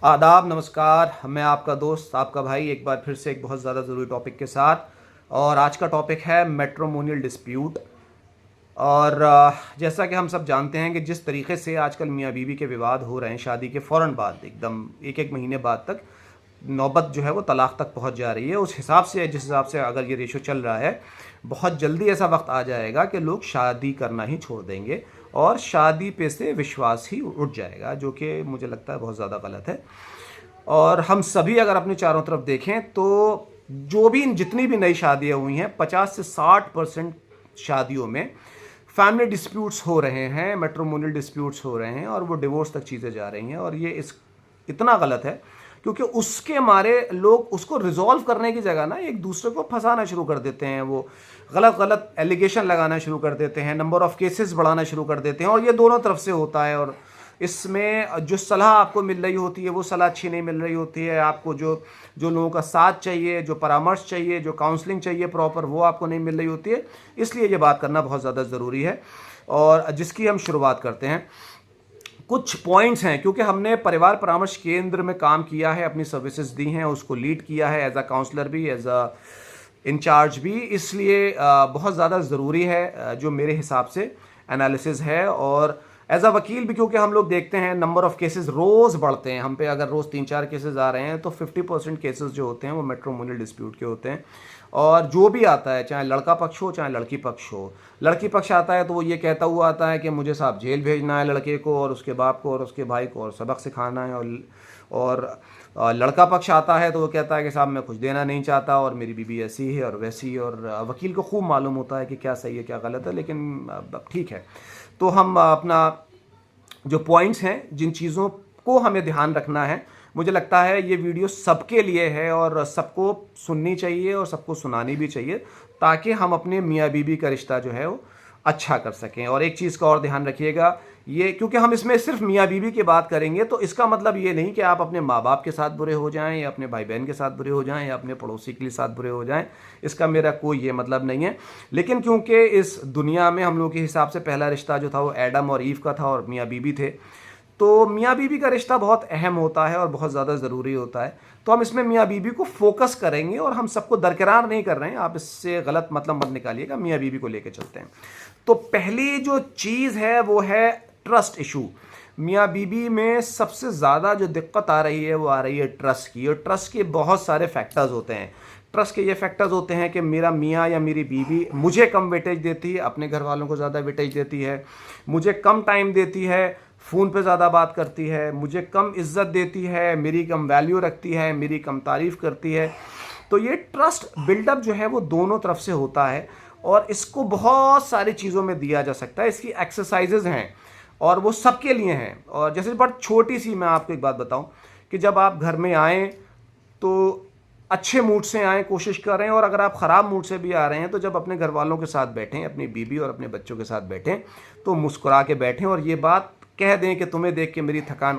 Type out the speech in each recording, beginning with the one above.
आदाब, नमस्कार। मैं आपका दोस्त, आपका भाई, एक बार फिर से एक बहुत ज़्यादा ज़रूरी टॉपिक के साथ। और आज का टॉपिक है मैट्रिमोनियल डिस्प्यूट। और जैसा कि हम सब जानते हैं कि जिस तरीके से आजकल मियाँ बीवी के विवाद हो रहे हैं, शादी के फ़ौरन बाद एकदम एक एक महीने बाद तक नौबत जो है वो तलाक तक पहुंच जा रही है। उस हिसाब से, जिस हिसाब से अगर ये रेशो चल रहा है, बहुत जल्दी ऐसा वक्त आ जाएगा कि लोग शादी करना ही छोड़ देंगे और शादी पे से विश्वास ही उठ जाएगा, जो कि मुझे लगता है बहुत ज़्यादा गलत है। और हम सभी अगर अपने चारों तरफ देखें तो जितनी भी नई शादियां हुई हैं, 50 से 60% शादियों में फैमिली डिस्प्यूट्स हो रहे हैं, मैट्रिमोनियल डिस्प्यूट्स हो रहे हैं और वो डिवोर्स तक चीज़ें जा रही हैं। और ये इतना गलत है क्योंकि उसके मारे लोग उसको रिजॉल्व करने की जगह ना एक दूसरे को फंसाना शुरू कर देते हैं। वो गलत गलत एलिगेशन लगाना शुरू कर देते हैं, नंबर ऑफ केसेस बढ़ाना शुरू कर देते हैं। और ये दोनों तरफ से होता है। और इसमें जो सलाह आपको मिल रही होती है वो सलाह अच्छी नहीं मिल रही होती है। आपको जो जो लोगों का साथ चाहिए, जो परामर्श चाहिए, जो काउंसलिंग चाहिए प्रॉपर, वो आपको नहीं मिल रही होती है। इसलिए ये बात करना बहुत ज़्यादा ज़रूरी है और जिसकी हम शुरुआत करते हैं। कुछ पॉइंट्स हैं, क्योंकि हमने परिवार परामर्श केंद्र में काम किया है, अपनी सर्विसेज दी हैं, उसको लीड किया है एज अ काउंसलर भी, एज अ इंचार्ज भी। इसलिए बहुत ज़्यादा ज़रूरी है जो मेरे हिसाब से एनालिसिस है। और एज अ वकील भी, क्योंकि हम लोग देखते हैं नंबर ऑफ केसेस रोज़ बढ़ते हैं हम पे। अगर रोज़ 3-4 केसेस आ रहे हैं तो 50% केसेस जो होते हैं वो मैट्रिमोनियल डिस्प्यूट के होते हैं। और जो भी आता है, चाहे लड़का पक्ष हो चाहे लड़की पक्ष हो, लड़की पक्ष आता है तो वो ये कहता हुआ आता है कि मुझे साहब जेल भेजना है लड़के को और उसके बाप को और उसके भाई को और सबक सिखाना है। और लड़का पक्ष आता है तो वो कहता है कि साहब मैं कुछ देना नहीं चाहता और मेरी बीवी ऐसी है और वैसी। और वकील को खूब मालूम होता है कि क्या सही है क्या गलत है, लेकिन ठीक है। तो हम अपना जो पॉइंट्स हैं, जिन चीज़ों को हमें ध्यान रखना है, मुझे लगता है ये वीडियो सबके लिए है और सबको सुननी चाहिए और सबको सुनानी भी चाहिए, ताकि हम अपने मियाँ बीवी का रिश्ता जो है वो अच्छा कर सकें। और एक चीज़ का और ध्यान रखिएगा, ये क्योंकि हम इसमें सिर्फ मियाँ बीवी की बात करेंगे तो इसका मतलब ये नहीं कि आप अपने माँ बाप के साथ बुरे हो जाएं या अपने भाई बहन के साथ बुरे हो जाएं या अपने पड़ोसी के साथ बुरे हो जाएं। इसका मेरा कोई ये मतलब नहीं है। लेकिन क्योंकि इस दुनिया में हम लोग के हिसाब से पहला रिश्ता जो था वो एडम और ईव का था और मियाँ बीवी थे, तो मियाँ बीवी का रिश्ता बहुत अहम होता है और बहुत ज़्यादा ज़रूरी होता है। तो हम इसमें मियाँ बीवी को फोकस करेंगे और हम सबको दरकिरार नहीं कर रहे हैं, आप इससे गलत मतलब मत निकालिएगा। मियाँ बीवी को लेकर चलते हैं। तो पहली जो चीज़ है वो है ट्रस्ट इशू। मियाँ बीवी में सबसे ज़्यादा जो दिक्कत आ रही है वो आ रही है ट्रस्ट की। और ट्रस्ट के बहुत सारे फैक्टर्स होते हैं। ट्रस्ट के ये फैक्टर्स होते हैं कि मेरा मियाँ या मेरी बीवी मुझे कम वेटेज देती है, अपने घर वालों को ज़्यादा वेटेज देती है, मुझे कम टाइम देती है, फ़ोन पे ज़्यादा बात करती है, मुझे कम इज्जत देती है, मेरी कम वैल्यू रखती है, मेरी कम तारीफ़ करती है। तो ये ट्रस्ट बिल्डअप जो है वो दोनों तरफ से होता है और इसको बहुत सारी चीज़ों में दिया जा सकता है। इसकी एक्सरसाइजेज हैं और वो सबके लिए हैं। और जैसे बहुत छोटी सी मैं आपको एक बात बताऊं कि जब आप घर में आएँ तो अच्छे मूड से आएँ, कोशिश करें। और अगर आप ख़राब मूड से भी आ रहे हैं तो जब अपने घर वालों के साथ बैठें, अपनी बीवी और अपने बच्चों के साथ बैठें, तो मुस्कुरा के बैठें और ये बात कह दें कि तुम्हें देख के मेरी थकान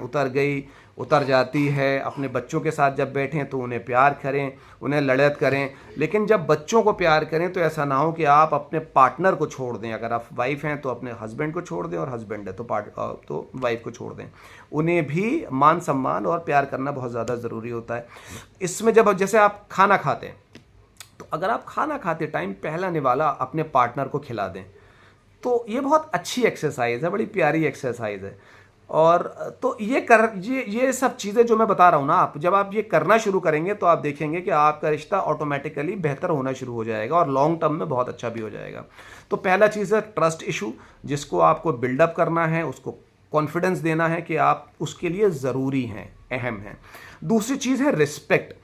उतर जाती है। अपने बच्चों के साथ जब बैठें तो उन्हें प्यार करें, उन्हें लड़त करें। लेकिन जब बच्चों को प्यार करें तो ऐसा ना हो कि आप अपने पार्टनर को छोड़ दें। अगर आप वाइफ हैं तो अपने हस्बैंड को छोड़ दें और हस्बैंड है तो वाइफ को छोड़ दें। उन्हें भी मान सम्मान और प्यार करना बहुत ज़्यादा ज़रूरी होता है। इसमें जब जैसे आप खाना खाते हैं तो अगर आप खाना खाते टाइम पहला निवाला अपने पार्टनर को खिला दें तो ये बहुत अच्छी एक्सरसाइज है, बड़ी प्यारी एक्सरसाइज है। और तो ये सब चीज़ें जो मैं बता रहा हूँ ना, आप जब आप ये करना शुरू करेंगे तो आप देखेंगे कि आपका रिश्ता ऑटोमेटिकली बेहतर होना शुरू हो जाएगा और लॉन्ग टर्म में बहुत अच्छा भी हो जाएगा। तो पहला चीज़ है ट्रस्ट इशू, जिसको आपको बिल्डअप करना है, उसको कॉन्फिडेंस देना है कि आप उसके लिए ज़रूरी हैं, अहम हैं। दूसरी चीज़ है रिस्पेक्ट,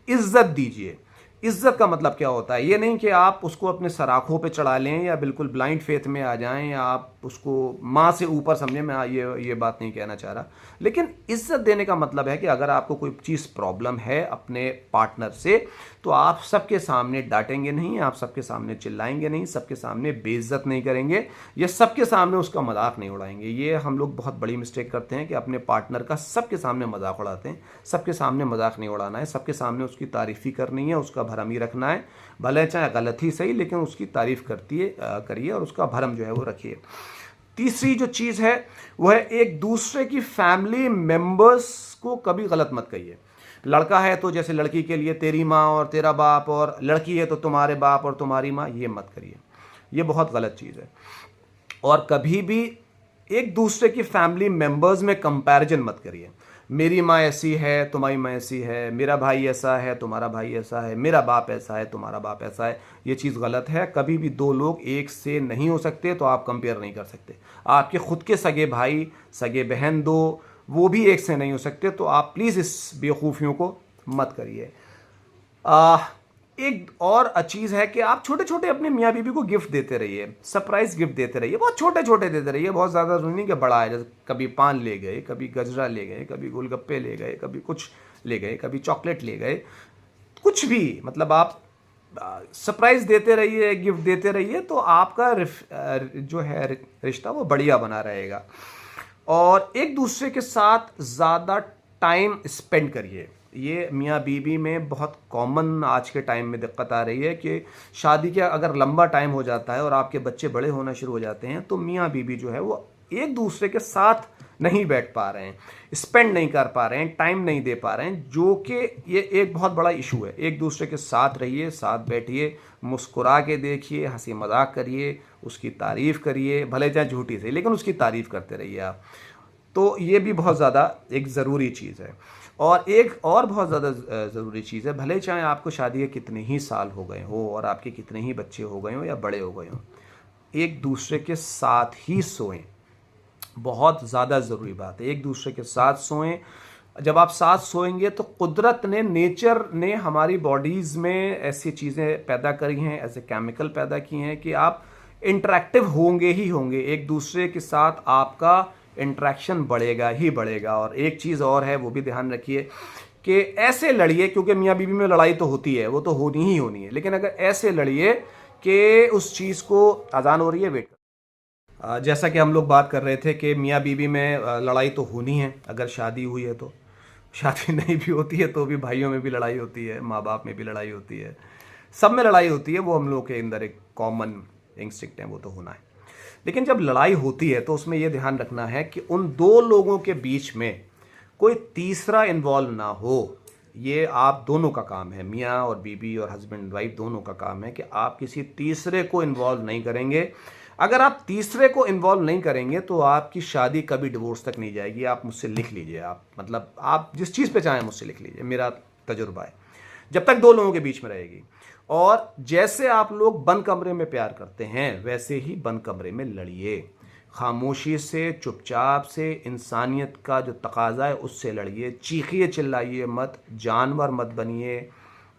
इज्जत दीजिए। इज्जत का मतलब क्या होता है? ये नहीं कि आप उसको अपने सराखों पे चढ़ा लें या बिल्कुल ब्लाइंड फेथ में आ जाएं या आप उसको माँ से ऊपर समझें। मैं ये बात नहीं कहना चाह रहा। लेकिन इज्जत देने का मतलब है कि अगर आपको कोई चीज़ प्रॉब्लम है अपने पार्टनर से तो आप सबके सामने डांटेंगे नहीं, आप सबके सामने चिल्लाएंगे नहीं, सबके सामने बेइज्जत नहीं करेंगे या सबके सामने उसका मजाक नहीं उड़ाएंगे। ये हम लोग बहुत बड़ी मिस्टेक करते हैं कि अपने पार्टनर का सबके सामने मजाक उड़ाते हैं। सबके सामने मजाक नहीं उड़ाना है, सबके सामने उसकी तारीफ़ ही करनी है, उसका भरम ही रखना है। भले चाहे गलत ही सही, लेकिन उसकी तारीफ़ करिए और उसका भरम जो है वो रखिए। तीसरी जो चीज़ है वो है एक दूसरे की फैमिली मेंबर्स को कभी गलत मत कहिए। लड़का है तो जैसे लड़की के लिए तेरी माँ और तेरा बाप, और लड़की है तो तुम्हारे बाप और तुम्हारी माँ, ये मत करिए, ये बहुत गलत चीज़ है। और कभी भी एक दूसरे की फैमिली मेंबर्स में कंपैरिजन मत करिए। मेरी माँ ऐसी है, तुम्हारी माँ ऐसी है, मेरा भाई ऐसा है, तुम्हारा भाई ऐसा है, मेरा बाप ऐसा है, तुम्हारा बाप ऐसा है। ये चीज़ गलत है। कभी भी दो लोग एक से नहीं हो सकते, तो आप कंपेयर नहीं कर सकते। आपके खुद के सगे भाई, सगे बहन दो, वो भी एक से नहीं हो सकते, तो आप प्लीज़ इस बेवकूफ़ियों को मत करिए। एक और चीज़ है कि आप छोटे छोटे अपने मियाँ बीवी को गिफ्ट देते रहिए, सरप्राइज गिफ्ट देते रहिए, बहुत छोटे छोटे देते रहिए, बहुत ज़्यादा जरूरी नहीं कि बड़ा है। जैसे कभी पान ले गए, कभी गजरा ले गए, कभी गोलगप्पे ले गए, कभी कुछ ले गए, कभी चॉकलेट ले गए, कुछ भी, मतलब आप सरप्राइज देते रहिए, गिफ्ट देते रहिए, तो आपका जो है रिश्ता वो बढ़िया बना रहेगा। और एक दूसरे के साथ ज़्यादा टाइम स्पेंड करिए। ये मियाँ बीवी में बहुत कॉमन आज के टाइम में दिक्कत आ रही है कि शादी के अगर लंबा टाइम हो जाता है और आपके बच्चे बड़े होना शुरू हो जाते हैं, तो मियाँ बीवी जो है वो एक दूसरे के साथ नहीं बैठ पा रहे हैं, स्पेंड नहीं कर पा रहे हैं, टाइम नहीं दे पा रहे हैं, जो कि ये एक बहुत बड़ा इशू है। एक दूसरे के साथ रहिए, साथ बैठिए, मुस्कुरा के देखिए, हंसी मजाक करिए, उसकी तारीफ़ करिए, भले चाहे झूठी से, लेकिन उसकी तारीफ़ करते रहिए आप। तो ये भी बहुत ज़्यादा एक ज़रूरी चीज़ है। और एक और बहुत ज़्यादा ज़रूरी चीज़ है, भले चाहे आपको शादी के कितने ही साल हो गए हो और आपके कितने ही बच्चे हो गए हों या बड़े हो गए हों, एक दूसरे के साथ ही सोएं। बहुत ज़्यादा ज़रूरी बात है, एक दूसरे के साथ सोएं। जब आप साथ सोएंगे तो कुदरत ने, नेचर ने हमारी बॉडीज़ में ऐसी चीज़ें पैदा करी हैं, ऐसे केमिकल पैदा किए हैं कि आप इंटरेक्टिव होंगे ही होंगे। एक दूसरे के साथ आपका इंटरेक्शन बढ़ेगा ही बढ़ेगा। और एक चीज़ और है, वो भी ध्यान रखिए कि ऐसे लड़िए, क्योंकि मियाँ बीवी में लड़ाई तो होती है, वो तो होनी ही होनी है, लेकिन अगर ऐसे लड़िए कि उस चीज़ को, अजान हो रही है, वेट जैसा कि हम लोग बात कर रहे थे कि मियाँ बीवी में लड़ाई तो होनी है अगर शादी हुई है तो। शादी नहीं भी होती है तो भी भाइयों में भी लड़ाई होती है, माँ बाप में भी लड़ाई होती है, सब में लड़ाई होती है। वो हम लोग के अंदर एक कॉमन इंस्टिंक्ट है, वो तो होना है। लेकिन जब लड़ाई होती है तो उसमें यह ध्यान रखना है कि उन दो लोगों के बीच में कोई तीसरा इन्वॉल्व ना हो। ये आप दोनों का काम है, मियाँ और बीबी और हस्बैंड वाइफ दोनों का काम है कि आप किसी तीसरे को इन्वॉल्व नहीं करेंगे। अगर आप तीसरे को इन्वॉल्व नहीं करेंगे तो आपकी शादी कभी डिवोर्स तक नहीं जाएगी। आप मुझसे लिख लीजिए, आप मतलब आप जिस चीज़ पे चाहें मुझसे लिख लीजिए, मेरा तजुर्बा है, जब तक दो लोगों के बीच में रहेगी। और जैसे आप लोग बंद कमरे में प्यार करते हैं, वैसे ही बंद कमरे में लड़िए, खामोशी से, चुपचाप से, इंसानियत का जो तकाजा है उससे लड़िए। चीखिए, चिल्लाइए मत, जानवर मत बनिए,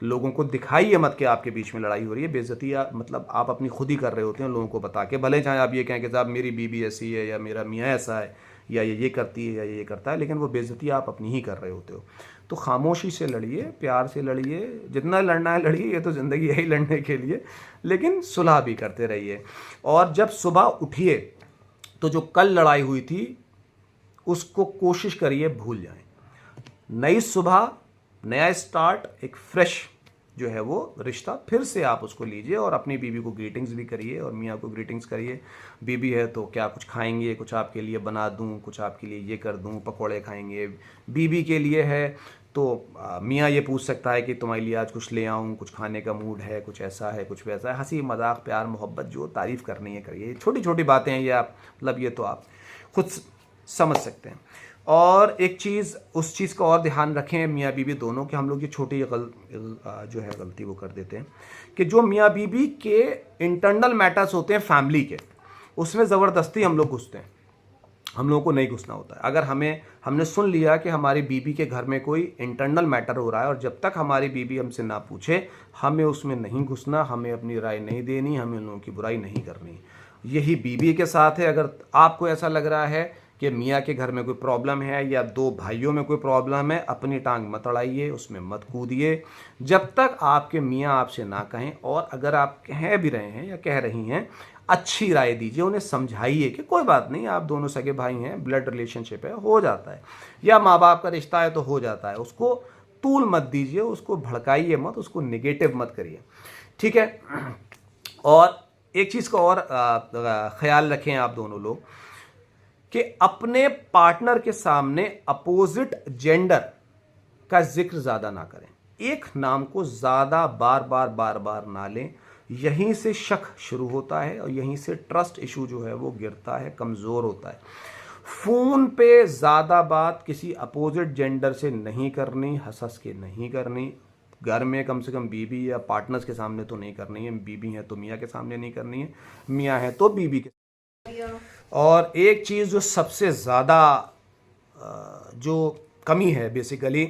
लोगों को दिखाइए मत कि आपके बीच में लड़ाई हो रही है। बेइज्जती मतलब आप अपनी खुद ही कर रहे होते हैं लोगों को बता के। भले चाहे आप ये कहें कि साहब मेरी बीबी ऐसी है या मेरा मियाँ ऐसा है या ये करती है या ये करता है, लेकिन वो बेइज्जती आप अपनी ही कर रहे होते हो। तो खामोशी से लड़िए, प्यार से लड़िए, जितना लड़ना है लड़िए, ये तो ज़िंदगी है ही लड़ने के लिए, लेकिन सुलह भी करते रहिए। और जब सुबह उठिए तो जो कल लड़ाई हुई थी उसको कोशिश करिए भूल जाएं। नई सुबह, नया स्टार्ट, एक फ्रेश जो है वो रिश्ता फिर से आप उसको लीजिए। और अपनी बीवी को ग्रीटिंग्स भी करिए और मियाँ को ग्रीटिंग्स करिए। बीबी है तो क्या कुछ खाएंगे, कुछ आपके लिए बना दूं, कुछ आपके लिए ये कर दूं, पकौड़े खाएंगे। बीबी के लिए है तो मियाँ ये पूछ सकता है कि तुम्हारे लिए आज कुछ ले आऊँ, कुछ खाने का मूड है, कुछ ऐसा है, कुछ वैसा है। हंसी मजाक, प्यार मोहब्बत, जो तारीफ़ करनी है करिए। छोटी छोटी बातें हैं ये, आप मतलब ये तो आप खुद समझ सकते हैं। और एक चीज़, उस चीज़ का और ध्यान रखें मियाँ बीवी दोनों कि हम लोग ये छोटी जो है गलती वो कर देते हैं कि जो मियाँ बीवी के इंटरनल मैटर्स होते हैं फैमिली के, उसमें ज़बरदस्ती हम लोग घुसते हैं। हम लोगों को नहीं घुसना होता है। अगर हमने सुन लिया कि हमारी बीवी के घर में कोई इंटरनल मैटर हो रहा है और जब तक हमारी बीवी हमसे ना पूछे, हमें उसमें नहीं घुसना, हमें अपनी राय नहीं देनी, हमें उन लोगों की बुराई नहीं करनी। यही बीवी के साथ है। अगर आपको ऐसा लग रहा है कि मियाँ के घर में कोई प्रॉब्लम है या दो भाइयों में कोई प्रॉब्लम है, अपनी टांग मत अड़ाइए, उसमें मत कूदिए जब तक आपके मियाँ आपसे ना कहें। और अगर आप कह भी रहे हैं या कह रही हैं, अच्छी राय दीजिए, उन्हें समझाइए कि कोई बात नहीं, आप दोनों सगे भाई हैं, ब्लड रिलेशनशिप है, हो जाता है, या माँ बाप का रिश्ता है तो हो जाता है। उसको तूल मत दीजिए, उसको भड़काइए मत, उसको निगेटिव मत करिए, ठीक है। और एक चीज़ का और ख्याल रखें आप दोनों लोग कि अपने पार्टनर के सामने अपोजिट जेंडर का जिक्र ज़्यादा ना करें, एक नाम को ज़्यादा बार बार ना लें। यहीं से शक शुरू होता है और यहीं से ट्रस्ट इशू जो है वो गिरता है, कमज़ोर होता है। फ़ोन पे ज़्यादा बात किसी अपोजिट जेंडर से नहीं करनी, हंस के नहीं करनी। घर में कम से कम बीबी या पार्टनर्स के सामने तो नहीं करनी है, बीबी है तो मियाँ के सामने नहीं करनी है, मियाँ है तो बीबी के। और एक चीज़ जो सबसे ज़्यादा जो कमी है बेसिकली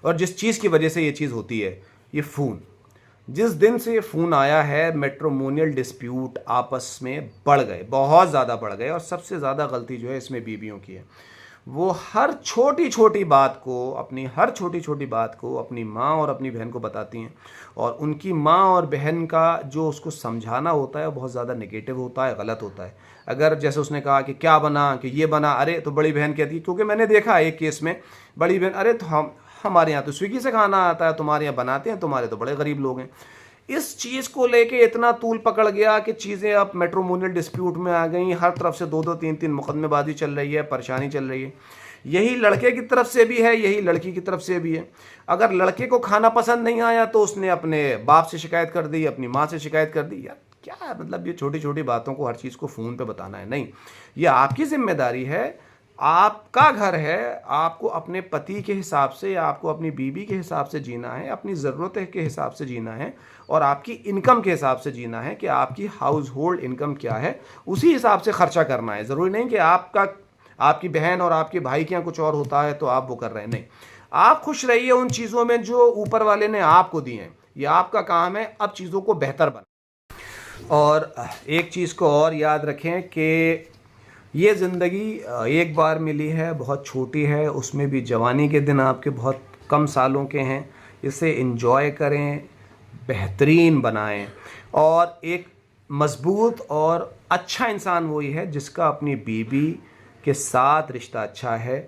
और जिस चीज़ की वजह से ये चीज़ होती है, ये फ़ोन। जिस दिन से ये फ़ोन आया है, मैट्रिमोनियल डिस्प्यूट आपस में बढ़ गए, बहुत ज़्यादा बढ़ गए। और सबसे ज़्यादा गलती जो है इसमें बीवियों की है। वो हर छोटी छोटी बात को, हर छोटी छोटी बात को अपनी माँ और अपनी बहन को बताती हैं, और उनकी माँ और बहन का जो उसको समझाना होता है वो बहुत ज़्यादा नेगेटिव होता है, गलत होता है। अगर जैसे उसने कहा कि क्या बना, कि ये बना, अरे तो बड़ी बहन कहती है, क्योंकि मैंने देखा एक केस में बड़ी बहन, अरे तो हमारे यहाँ तो स्विगी से खाना आता है, तुम्हारे यहाँ बनाते हैं, तुम्हारे तो बड़े गरीब लोग हैं। इस चीज़ को लेके इतना तूल पकड़ गया कि चीज़ें अब मैट्रिमोनियल डिस्प्यूट में आ गई। हर तरफ से दो तीन मुकदमेबाजी चल रही है, परेशानी चल रही है। यही लड़के की तरफ से भी है, यही लड़की की तरफ से भी है। अगर लड़के को खाना पसंद नहीं आया तो उसने अपने बाप से शिकायत कर दी, अपनी माँ से शिकायत कर दी। यार क्या मतलब, ये छोटी छोटी बातों को हर चीज़ को फ़ोन पे बताना है? नहीं, ये आपकी जिम्मेदारी है, आपका घर है, आपको अपने पति के हिसाब से या आपको अपनी बीवी के हिसाब से जीना है, अपनी ज़रूरतें के हिसाब से जीना है और आपकी इनकम के हिसाब से जीना है कि आपकी हाउस होल्ड इनकम क्या है, उसी हिसाब से खर्चा करना है। ज़रूरी नहीं कि आपकी बहन और आपके भाई के यहाँ कुछ और होता है तो आप वो कर रहे हैं। नहीं, आप खुश रहिए उन चीज़ों में जो ऊपर वाले ने आपको दी हैं। ये आपका काम है अब चीज़ों को बेहतर बना। और एक चीज़ को और याद रखें कि ये ज़िंदगी एक बार मिली है, बहुत छोटी है, उसमें भी जवानी के दिन आपके बहुत कम सालों के हैं। इसे एंजॉय करें, बेहतरीन बनाएं। और एक मज़बूत और अच्छा इंसान वही है जिसका अपनी बीवी के साथ रिश्ता अच्छा है,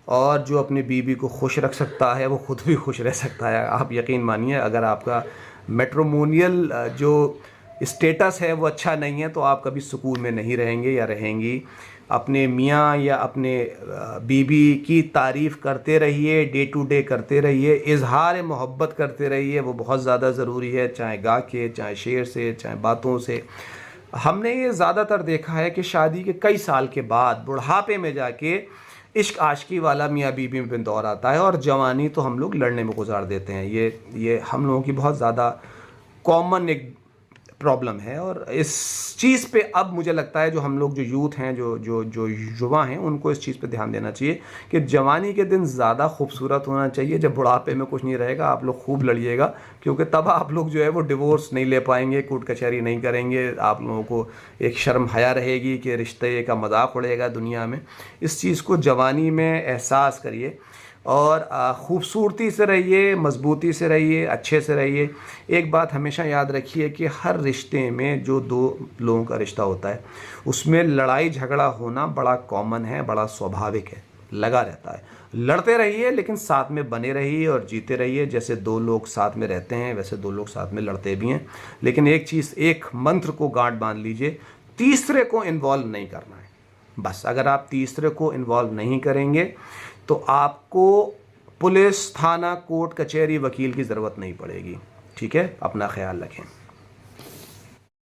और जो अपनी बीवी को खुश रख सकता है वो खुद भी खुश रह सकता है। आप यकीन मानिए, अगर आपका मैट्रिमोनियल जो स्टेटस है वो अच्छा नहीं है तो आप कभी सुकून में नहीं रहेंगे या रहेंगी। अपने मियाँ या अपने बीवी की तारीफ़ करते रहिए, डे टू डे करते रहिए, इजहार मोहब्बत करते रहिए, वो बहुत ज़्यादा ज़रूरी है, चाहे गा के, चाहे शेर से, चाहे बातों से। हमने ये ज़्यादातर देखा है कि शादी के कई साल के बाद बुढ़ापे में जाके इश्क आशिकी वाला मियाँ बीवी में दौर आता है, और जवानी तो हम लोग लड़ने में गुजार देते हैं। ये हम लोगों की बहुत ज़्यादा कॉमन एक प्रॉब्लम है। और इस चीज़ पे अब मुझे लगता है जो हम लोग, जो यूथ हैं, जो युवा हैं, उनको इस चीज़ पे ध्यान देना चाहिए कि जवानी के दिन ज़्यादा खूबसूरत होना चाहिए। जब बुढ़ापे में कुछ नहीं रहेगा, आप लोग खूब लड़िएगा, क्योंकि तब आप लोग जो है वो डिवोर्स नहीं ले पाएंगे, कोर्ट कचहरी नहीं करेंगे, आप लोगों को एक शर्म हया रहेगी कि रिश्ते का मजाक उड़ेगा दुनिया में। इस चीज़ को जवानी में एहसास करिए और ख़ूबसूरती से रहिए, मजबूती से रहिए, अच्छे से रहिए। एक बात हमेशा याद रखिए कि हर रिश्ते में जो दो लोगों का रिश्ता होता है उसमें लड़ाई झगड़ा होना बड़ा कॉमन है, बड़ा स्वाभाविक है, लगा रहता है। लड़ते रहिए लेकिन साथ में बने रहिए और जीते रहिए। जैसे दो लोग साथ में रहते हैं वैसे दो लोग साथ में लड़ते भी हैं। लेकिन एक चीज़, एक मंत्र को गांठ बांध लीजिए, तीसरे को इन्वॉल्व नहीं करना है। बस अगर आप तीसरे को इन्वॉल्व नहीं करेंगे तो आपको पुलिस, थाना, कोर्ट, कचहरी, वकील की ज़रूरत नहीं पड़ेगी। ठीक है, अपना ख्याल रखें।